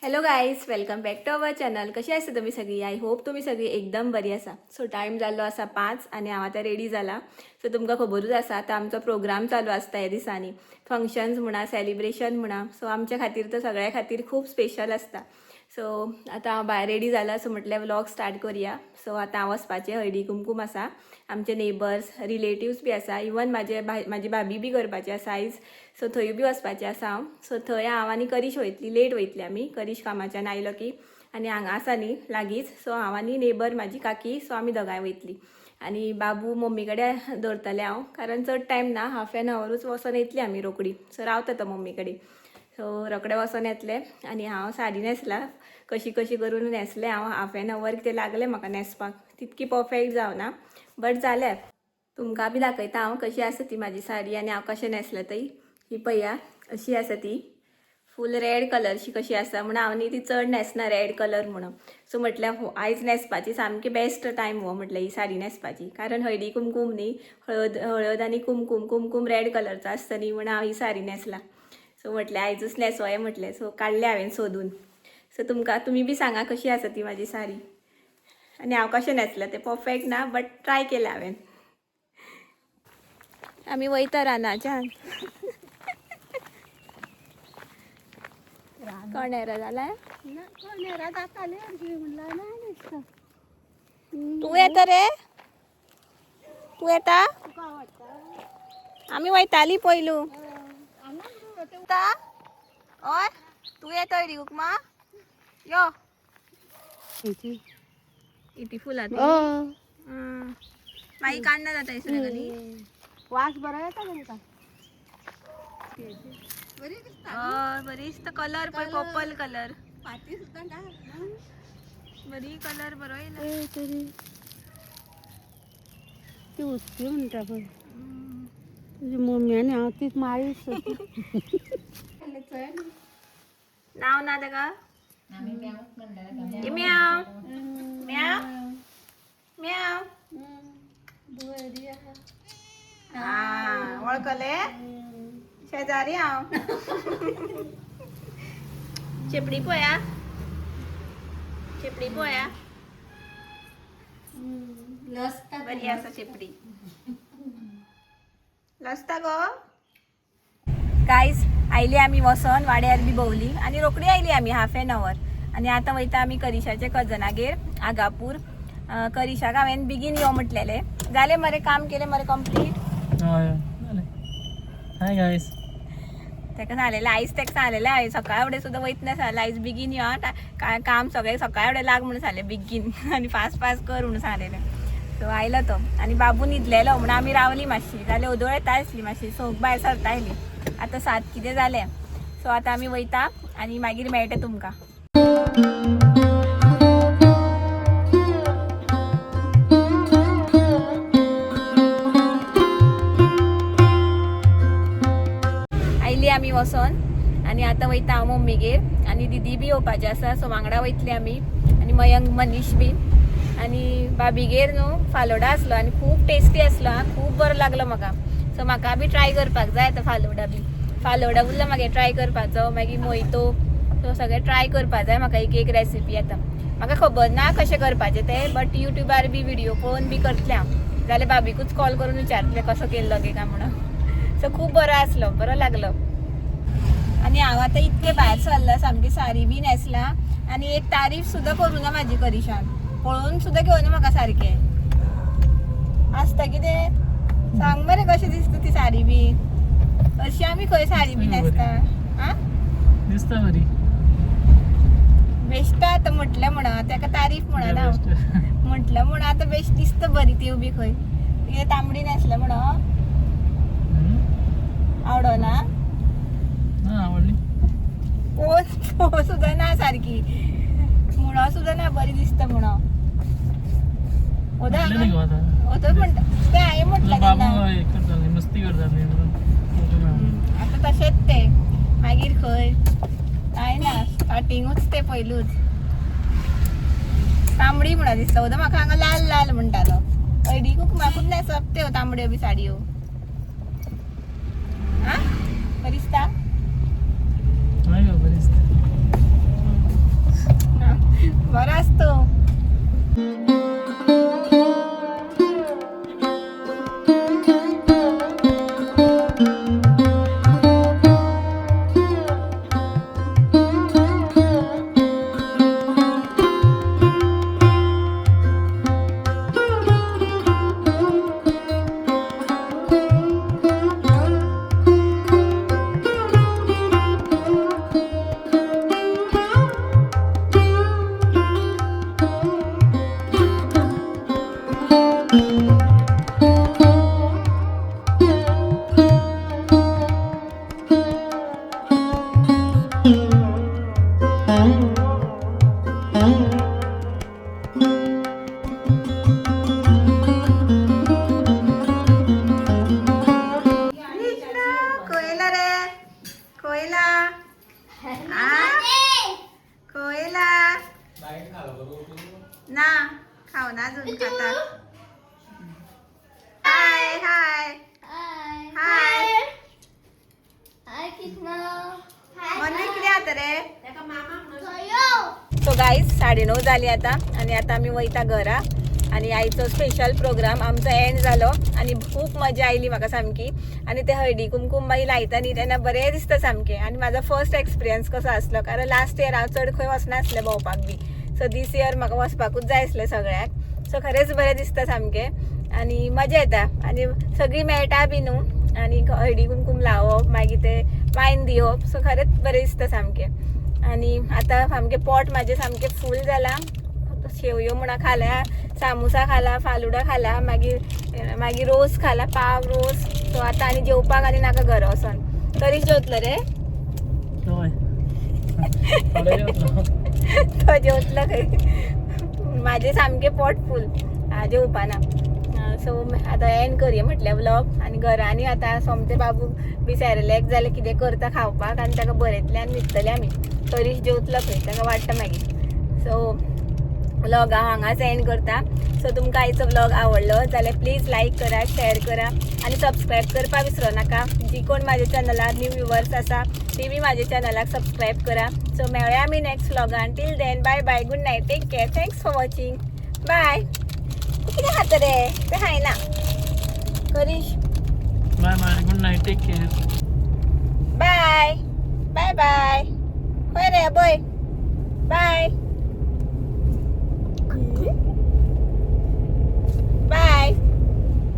Hello guys, welcome back to our channel. कशी आसा तुम्ही सगळी? आय होप तुम्ही सगळी एकदम बरी आसा. सो टायम जाल्लो आसा 5 आणि हांव आतां रेडी जाला. सो तुमकां खबरूच आसा आतां आमचो प्रोग्राम चालू आसता ह्या दिसांनी. फंक्शन्स म्हणा, सेलिब्रेशन म्हणा. सो आमच्या खातीर तो सगळ्या खातीर खूब स्पेशल आसता. सो आतां हांव भायर रेडी जाला. सो म्हटलें व्लॉग स्टार्ट करुया. सो आतां हांव वचपाचें, हळदी कुमकुम आसा. आमचे नेबर्स, रिलेटिव्स बी आसा. इवन म्हाजी भाभी बी करपाची आसा आयज. सो थंय बी वचपाचें आसा हांव. सो थंय हांव आनी करीश वयतली, लेट वयतली आमी. करीश कामाच्यान आयलो की आनी हांगा आसा न्ही लागींच. सो हांव आनी नेबर म्हाजी काकी, सो आमी दोगांय वयतली. आनी बाबू मम्मी कडेन दवरतलें हांव, कारण चड टायम ना, हाफ एन आवरूच वचोन येतली आमी रोखडी. सो रावता तो मम्मी कडेन. सो रोखडें वचोन येतलें आनी हांव साडी न्हेसलां. कशी करून न्हेसलें हांव. हाफ एन आवर कितें लागलें म्हाका न्हेसपाक. तितकी परफेक्ट जावना, बट जाल्यार तुमकां बी दाखयता हांव कशी आसा ती म्हाजी साडी आनी हांव कशें न्हेसलें ती. ही पळया, अशी आसा ती. फूल रेड कलरची कशी आसा म्हण हांव न्ही ती चड न्हेसना रेड कलर म्हणून. सो म्हटल्यार आयज न्हेसपाची सामकी बेस्ट टायम हो म्हटल्यार ही साडी न्हेसपाची. कारण हळदी कुमकुम न्ही, हळद आनी कुमकुम रेड कलरचो आसता न्ही म्हण हांव ही साडी न्हेसलां. सो म्हटल्यार आयजूच न्हेसोय म्हटलें. सो काडलें हांवें सोदून. सो तुमी बी सांगा कशी आसा ती म्हाजी साडी आनी हांव कशें न्हेसलें तें. परफेक्ट ना, बट ट्राय केलें हांवें. आमी वयता रानाच्यान. कणेरा जाला. तू येता रे? तू येता? आमी वयताली पयलू. ओय तू येता हळदी कुकमा? यो इटी फुलां मागीर काडना जाता इसरा घाली. वास बरो येता तुमकां? बरी दिसता. कलर पण पर्पल कलर. फाटी सुद्दां बरी कलर बरो येयला. ती उचकी म्हणटा पळय तुजी मम्मी आनी हांव तीच माळीस. नाव ना तेका? म्याव म्याव म्याव. हा वळखले शेजारी हांव. चेपडी पळया, चेपडी पळया. बरी आसा चेपडी. लसता गो. गायज आयली आमी वसोन वाड्यार बी भोवली आनी रोखडी आयली आमी हाफ एन आवर. आनी आतां वयता आमी करिशाचे कजनागेर आगापूर. करिशाक हांवें बेगीन यो म्हटलेलें. जालें मरे, काम केलें मरे कंप्लीट. Hi guys. तेका सांगलेलें आयज, तेका सांगलेलें हांवें सकाळ फुडें सुद्दां वयतना सांगलें आयज बेगीन यो आं, काम सगळें सकाळ फुडें लाग म्हणून सांगलें बेगीन आनी फास्ट कर म्हणून सांगलेलें. सो आयलो तो आनी बाबू न्हिदलेलो म्हणून आमी रावली मातशी. जाल्यार ओदोळ येता आसली मातशी, सोग भायर सरता आयली. आतां 7 कितें जालें. सो आतां आमी वयता आनी मागीर मेळटा तुमकां. आयली आमी वसोन आनी आतां वयता हांव मम्मीगेर आनी दिदी बी येवपाचें आसा. सो वांगडा वयतली आमी आनी मयंक मनीश बी. आनी भाभीगेर न्हू फालोडा आसलो आनी खूब टेस्टी आसलो. खूब बरो लागलो म्हाका. सो म्हाका बी ट्राय करपाक जाय आतां फालोडा बी. फालोडा उरला मागीर ट्राय करपाचो. मागीर मोहितो. सो सगळें ट्राय करपाक जाय म्हाका एक रेसिपी. आतां म्हाका खबर ना कशें करपाचें तें, बट युट्यूबार बी व्हिडिओ पळोवन बी करतलें हांव. जाल्यार भाभीकूच कॉल करून विचारतलें कसो केल्लो गे काय म्हणून. सो खूब बरो आसलो, बरो लागलो. आनी हांव आतां इतके भायर सरला, सामकी साडी बी न्हेसला आनी एक तारीफ सुद्दां करूं ना म्हाजी करिशान. पळोवन सुद्दां घेवना म्हाका सारकें. आसता कितें सांग मरे, कशें दिसता ती साडी बी? अशी आमी खंय साडी बी न्हेसता? आं दिसता बरी. बेश्ट आतां म्हटलें म्हणा, ताका तारीफ म्हणा ना म्हटलं म्हणा. आतां बेश्ट दिसता बरी ती बी खंय. कितें तांबडी न्हेसलें म्हणा आवडना. आवडली. पोस सुद्दां ना सारकी, म्हणो सुद्दां ना बरी दिसता म्हणो. होतं म्हणटा तें हांवें म्हटलें तेन्ना. मस्ती करता. आतां तशेंच ते मागीर खंय कांय ना, स्टार्टिंगूच ते पयलूच तांबडी म्हणा दिसता. होतं म्हाका हांगा लाल लाल म्हणटालो. हळदी कुकमाकूच न्हेसप त्यो तांबड्यो बी साडयो. आं बरी दिसता. बरी दिसता. कोयला रे कोयला कोयला ना खाऊ ना अजून खाता हाय हाय हाय म्हणून इकडे आता रे सो गाईज 9:30 झाली आता आणि आता आम्ही वयता घरा आणि आईचो स्पेशल प्रोग्राम आमचो एंड झालो आणि खूप मजा आयली म्हाका सामकी आणि ते हळदी कुमकुम बाई लायतानी तेन्ना बरें दिसता सामकें आणि माझा फर्स्ट एक्सपिरियन्स कसो आसलो कारण लास्ट इयर हांव चड खंय वचनासलें भोंवपाक बी सो दीस इयर म्हाका वचपाकूच जाय आसलें सगळ्याक सो खरेंच बरें दिसता सामकें आणि मजा येता आणि सगळीं मेळटा बी न्हू आणि हळदी कुमकुम लावप मागीर ते वायन दिवप सो खरेंच बरें दिसता सामकें आणि आता सामकें पोट म्हाजें सामकें फूल जाला शेवयो म्हणा खाल्या सामोसा खाला फालुडा खाला मागीर रोस खाला पाव रोस सो आता आणि जेवपाक आणि नाका घरा वचोन तरी जेवतलो रे तो जेवतलो खंय माझे सामके पोट फूल जेवपाना सो आता एंड करया म्हटल्या व्लॉग आणि घरांनी आता सोमते बाबू बी सॅरलॅक जाल्यार कितें करता खावपाक आनी ताका बरयतल्यान न्हिदतले आमी तरी जेवतलो खंय ताका वाडटा मागीर सो व्लॉग हांव हांगाच एंड करता सो तुमकां आयचो व्लॉग आवडलो जाल्यार प्लीज लायक करा शेअर करा आणि सबस्क्राईब करपाक विसरो नाका जी कोण माझ्या चॅनलार न्यू व्ह्युअर्स आसा ती बी माझ्या चॅनलाक सबस्क्राईब करा सो मेळया आमी नेक्स्ट व्लॉगान till then bye bye good night take care thanks for watching bye कितें खाता रे ते खायना करीश bye bye good night take care bye bye bye खंय रे बय बाय